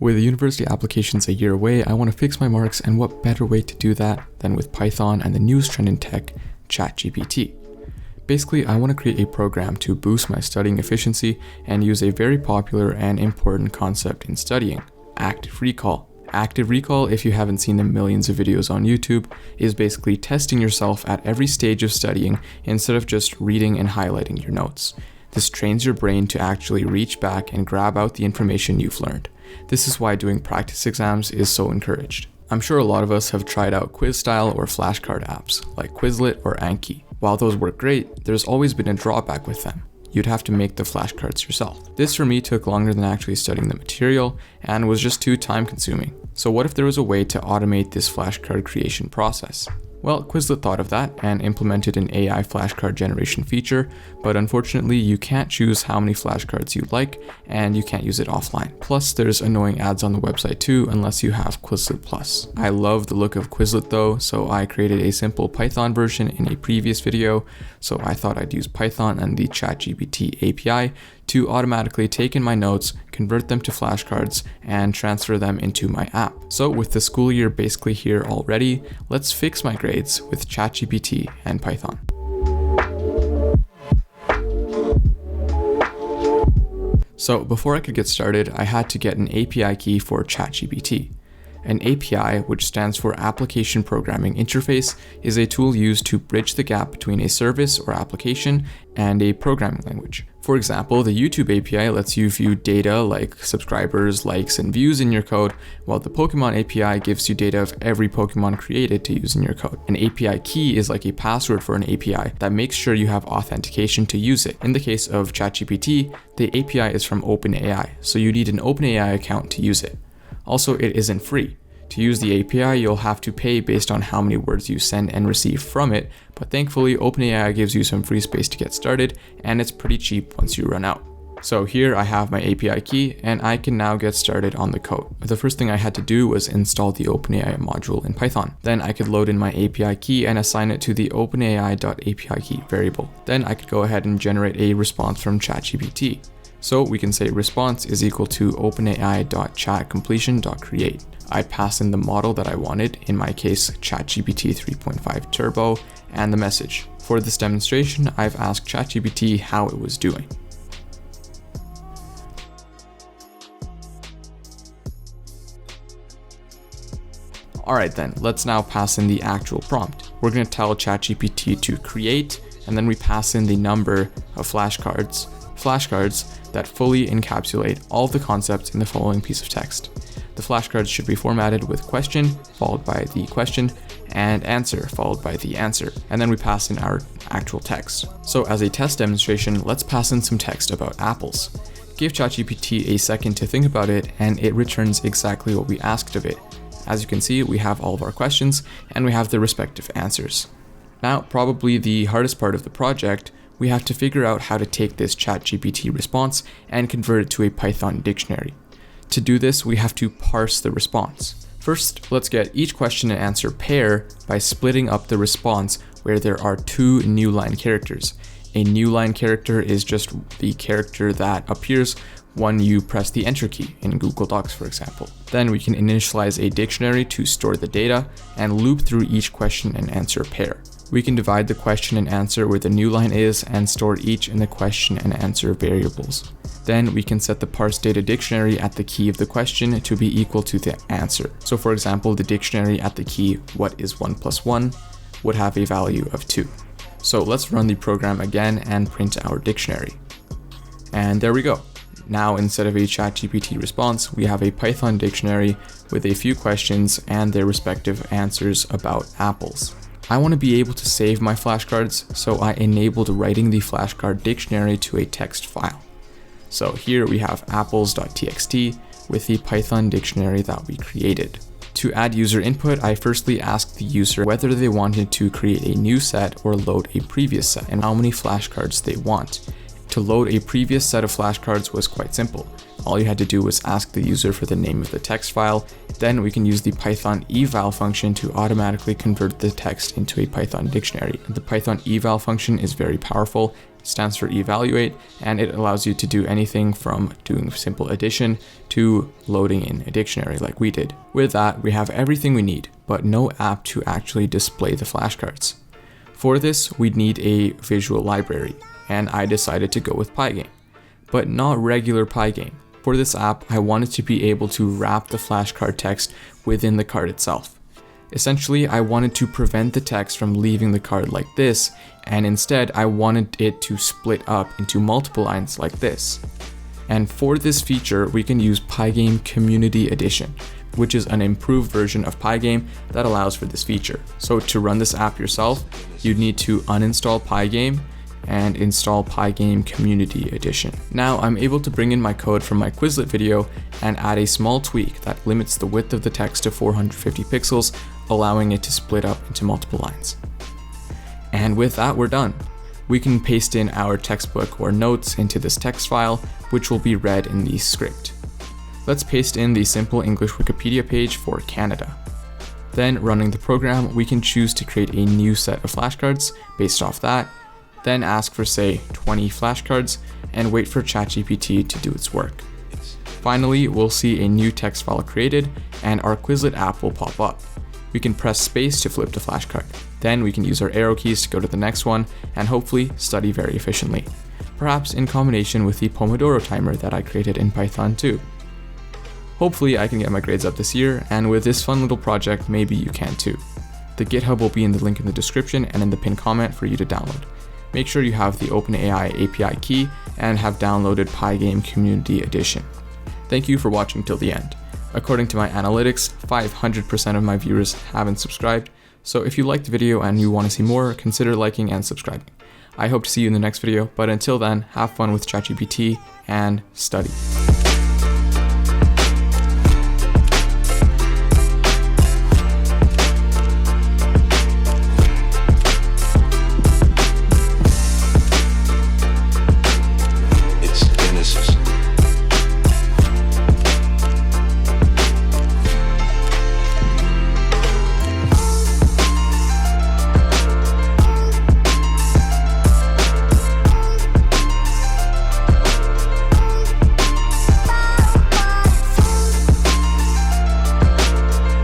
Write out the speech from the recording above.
With university applications a year away, I want to fix my marks, and what better way to do that than with Python and the newest trend in tech, ChatGPT. Basically, I want to create a program to boost my studying efficiency and use a very popular and important concept in studying, active recall. Active recall, if you haven't seen the millions of videos on YouTube, is basically testing yourself at every stage of studying instead of just reading and highlighting your notes. This trains your brain to actually reach back and grab out the information you've learned. This is why doing practice exams is so encouraged. I'm sure a lot of us have tried out quiz-style or flashcard apps like Quizlet or Anki. While those work great, there's always been a drawback with them. You'd have to make the flashcards yourself. This for me took longer than actually studying the material and was just too time consuming. So what if there was a way to automate this flashcard creation process? Well, Quizlet thought of that and implemented an AI flashcard generation feature, but unfortunately you can't choose how many flashcards you like and you can't use it offline. Plus there's annoying ads on the website too unless you have Quizlet Plus. I love the look of Quizlet though, so I created a simple Python version in a previous video, so I thought I'd use Python and the ChatGPT API to automatically take in my notes, convert them to flashcards, and transfer them into my app. So with the school year basically here already, let's fix my grades with ChatGPT and Python. So before I could get started, I had to get an API key for ChatGPT. An API, which stands for Application Programming Interface, is a tool used to bridge the gap between a service or application and a programming language. For example, the YouTube API lets you view data like subscribers, likes, and views in your code, while the Pokemon API gives you data of every Pokemon created to use in your code. An API key is like a password for an API that makes sure you have authentication to use it. In the case of ChatGPT, the API is from OpenAI, so you need an OpenAI account to use it. Also, it isn't free. To use the API, you'll have to pay based on how many words you send and receive from it, but thankfully OpenAI gives you some free space to get started, and it's pretty cheap once you run out. So here I have my API key, and I can now get started on the code. The first thing I had to do was install the OpenAI module in Python. Then I could load in my API key and assign it to the OpenAI.API key variable. Then I could go ahead and generate a response from ChatGPT. So we can say response is equal to openai.chatCompletion.create. I pass in the model that I wanted, in my case ChatGPT 3.5 Turbo, and the message. For this demonstration, I've asked ChatGPT how it was doing. Alright then, let's now pass in the actual prompt. We're going to tell ChatGPT to create, and then we pass in the number of flashcards that fully encapsulate all the concepts in the following piece of text. The flashcards should be formatted with question, followed by the question, and answer, followed by the answer. And then we pass in our actual text. So as a test demonstration, let's pass in some text about apples. Give ChatGPT a second to think about it, and it returns exactly what we asked of it. As you can see, we have all of our questions, and we have the respective answers. Now, probably the hardest part of the project, we have to figure out how to take this ChatGPT response and convert it to a Python dictionary. To do this, we have to parse the response. First, let's get each question and answer pair by splitting up the response where there are two new line characters. A new line character is just the character that appears when you press the enter key in Google Docs, for example. Then we can initialize a dictionary to store the data and loop through each question and answer pair. We can divide the question and answer where the new line is and store each in the question and answer variables. Then we can set the parse data dictionary at the key of the question to be equal to the answer. So for example, the dictionary at the key what is 1 plus 1 would have a value of 2. So let's run the program again and print our dictionary. And there we go. Now instead of a ChatGPT response, we have a Python dictionary with a few questions and their respective answers about apples. I want to be able to save my flashcards, so I enabled writing the flashcard dictionary to a text file. So here we have apples.txt with the Python dictionary that we created. To add user input, I firstly asked the user whether they wanted to create a new set or load a previous set and how many flashcards they want. To load a previous set of flashcards was quite simple. All you had to do was ask the user for the name of the text file. Then we can use the Python eval function to automatically convert the text into a Python dictionary. The Python eval function is very powerful. stands for evaluate, and it allows you to do anything from doing simple addition to loading in a dictionary like we did. With that, we have everything we need, but no app to actually display the flashcards. For this, we'd need a visual library, and I decided to go with PyGame, but not regular PyGame. For this app, I wanted to be able to wrap the flashcard text within the card itself. Essentially, I wanted to prevent the text from leaving the card like this, and instead I wanted it to split up into multiple lines like this. And for this feature, we can use PyGame Community Edition, which is an improved version of PyGame that allows for this feature. So to run this app yourself, you'd need to uninstall PyGame and install PyGame Community Edition. Now I'm able to bring in my code from my Quizlet video and add a small tweak that limits the width of the text to 450 pixels, allowing it to split up into multiple lines. And with that, we're done. We can paste in our textbook or notes into this text file, which will be read in the script. Let's paste in the simple English Wikipedia page for Canada. Then running the program, we can choose to create a new set of flashcards based off that, then ask for say 20 flashcards and wait for ChatGPT to do its work. Finally, we'll see a new text file created and our Quizlet app will pop up. We can press space to flip the flashcard. Then we can use our arrow keys to go to the next one and hopefully study very efficiently, perhaps in combination with the Pomodoro timer that I created in Python too. Hopefully I can get my grades up this year, and with this fun little project, maybe you can too. The GitHub will be in the link in the description and in the pinned comment for you to download. Make sure you have the OpenAI API key and have downloaded PyGame Community Edition. Thank you for watching till the end. According to my analytics, 500% of my viewers haven't subscribed, so if you liked the video and you want to see more, consider liking and subscribing. I hope to see you in the next video, but until then, have fun with ChatGPT and study.